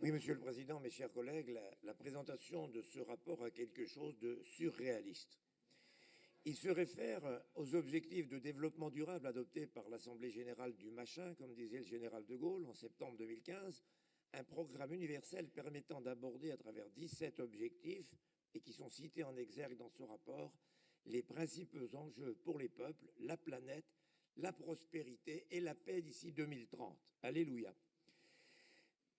Oui, Monsieur le Président, mes chers collègues, la présentation de ce rapport a quelque chose de surréaliste. Il se réfère aux objectifs de développement durable adoptés par l'Assemblée générale du Machin, comme disait le général de Gaulle en septembre 2015, un programme universel permettant d'aborder à travers 17 objectifs, et qui sont cités en exergue dans ce rapport, les principaux enjeux pour les peuples, la planète, la prospérité et la paix d'ici 2030. Alléluia.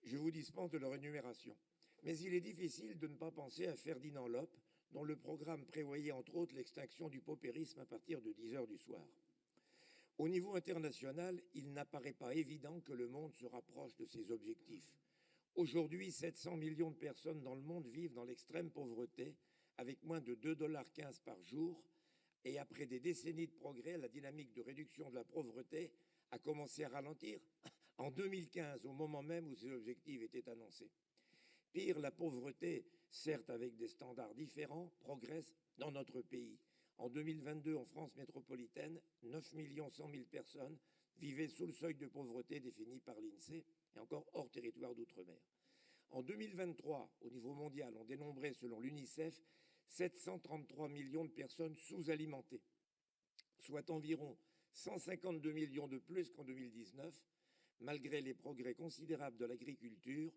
Je vous dispense de leur énumération. Mais il est difficile de ne pas penser à Ferdinand Loppe, dont le programme prévoyait entre autres l'extinction du paupérisme à partir de 10 heures du soir. Au niveau international, il n'apparaît pas évident que le monde se rapproche de ces objectifs. Aujourd'hui, 700 millions de personnes dans le monde vivent dans l'extrême pauvreté, avec moins de 2,15 $ par jour. Et après des décennies de progrès, la dynamique de réduction de la pauvreté a commencé à ralentir en 2015, au moment même où ces objectifs étaient annoncés. Pire, la pauvreté, certes avec des standards différents, progresse dans notre pays. En 2022, en France métropolitaine, 9 100 000 personnes vivaient sous le seuil de pauvreté défini par l'INSEE, et encore hors territoire d'outre-mer. En 2023, au niveau mondial, on dénombrait, selon l'UNICEF, 733 millions de personnes sous-alimentées, soit environ 152 millions de plus qu'en 2019, malgré les progrès considérables de l'agriculture,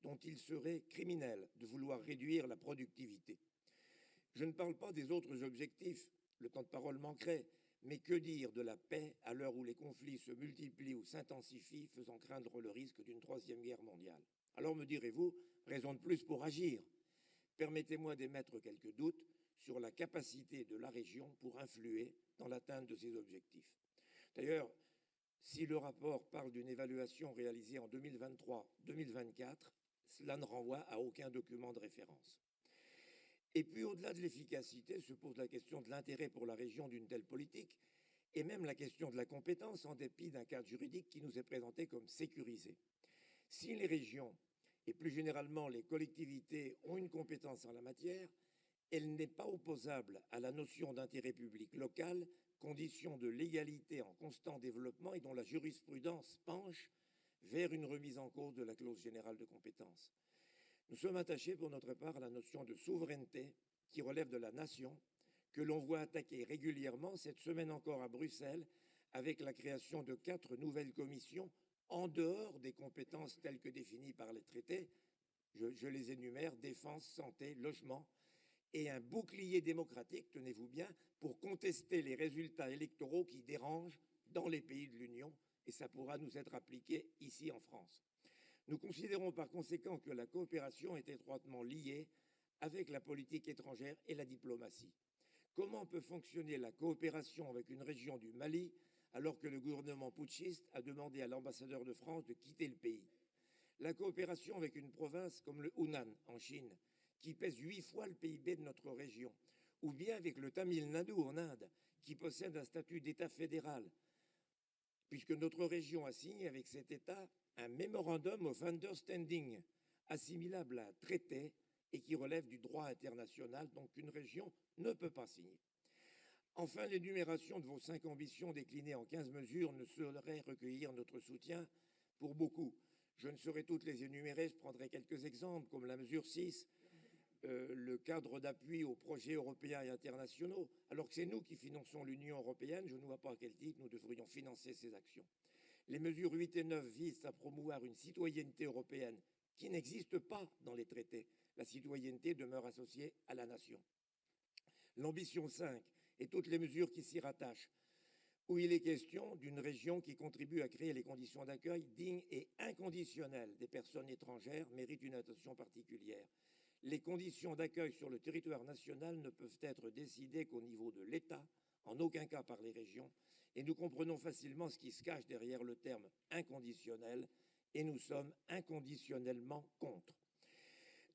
dont il serait criminel de vouloir réduire la productivité. Je ne parle pas des autres objectifs, le temps de parole manquerait, mais que dire de la paix à l'heure où les conflits se multiplient ou s'intensifient, faisant craindre le risque d'une troisième guerre mondiale. Alors me direz-vous, raison de plus pour agir. Permettez-moi d'émettre quelques doutes sur la capacité de la région pour influer dans l'atteinte de ces objectifs. D'ailleurs, si le rapport parle d'une évaluation réalisée en 2023-2024, cela ne renvoie à aucun document de référence. Et puis, au-delà de l'efficacité, se pose la question de l'intérêt pour la région d'une telle politique, et même la question de la compétence, en dépit d'un cadre juridique qui nous est présenté comme sécurisé. Si les régions, et plus généralement les collectivités, ont une compétence en la matière, elle n'est pas opposable à la notion d'intérêt public local, condition de l'égalité en constant développement et dont la jurisprudence penche vers une remise en cause de la clause générale de compétence. Nous sommes attachés pour notre part à la notion de souveraineté qui relève de la nation, que l'on voit attaquer régulièrement, cette semaine encore à Bruxelles, avec la création de 4 nouvelles commissions en dehors des compétences telles que définies par les traités. Je les énumère: défense, santé, logement, et un bouclier démocratique, tenez-vous bien, pour contester les résultats électoraux qui dérangent dans les pays de l'Union, et ça pourra nous être appliqué ici en France. Nous considérons par conséquent que la coopération est étroitement liée avec la politique étrangère et la diplomatie. Comment peut fonctionner la coopération avec une région du Mali alors que le gouvernement putschiste a demandé à l'ambassadeur de France de quitter le pays? La coopération avec une province comme le Hunan en Chine, qui pèse 8 fois le PIB de notre région, ou bien avec le Tamil Nadu en Inde, qui possède un statut d'État fédéral, puisque notre région a signé avec cet État un Memorandum of Understanding, assimilable à un traité et qui relève du droit international, donc une région ne peut pas signer. Enfin, l'énumération de vos 5 ambitions déclinées en 15 mesures ne saurait recueillir notre soutien pour beaucoup. Je ne saurais toutes les énumérer, je prendrai quelques exemples, comme la mesure 6, le cadre d'appui aux projets européens et internationaux. Alors que c'est nous qui finançons l'Union européenne, je ne vois pas à quel titre nous devrions financer ces actions. Les mesures 8 et 9 visent à promouvoir une citoyenneté européenne qui n'existe pas dans les traités. La citoyenneté demeure associée à la nation. L'ambition 5 et toutes les mesures qui s'y rattachent, où il est question d'une région qui contribue à créer les conditions d'accueil dignes et inconditionnelles des personnes étrangères, méritent une attention particulière. Les conditions d'accueil sur le territoire national ne peuvent être décidées qu'au niveau de l'État, en aucun cas par les régions, et nous comprenons facilement ce qui se cache derrière le terme inconditionnel, et nous sommes inconditionnellement contre.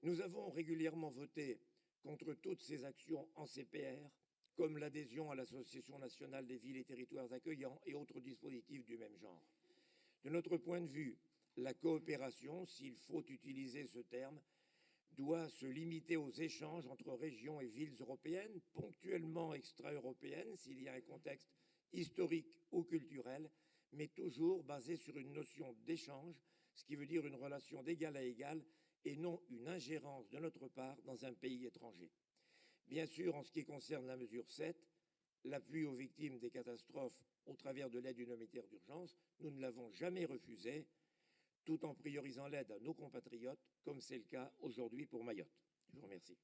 Nous avons régulièrement voté contre toutes ces actions en CPR, comme l'adhésion à l'Association nationale des villes et territoires accueillants et autres dispositifs du même genre. De notre point de vue, la coopération, s'il faut utiliser ce terme, doit se limiter aux échanges entre régions et villes européennes, ponctuellement extra-européennes, s'il y a un contexte historique ou culturel, mais toujours basé sur une notion d'échange, ce qui veut dire une relation d'égal à égal et non une ingérence de notre part dans un pays étranger. Bien sûr, en ce qui concerne la mesure 7, l'appui aux victimes des catastrophes au travers de l'aide humanitaire d'urgence, nous ne l'avons jamais refusé, tout en priorisant l'aide à nos compatriotes, comme c'est le cas aujourd'hui pour Mayotte. Je vous remercie.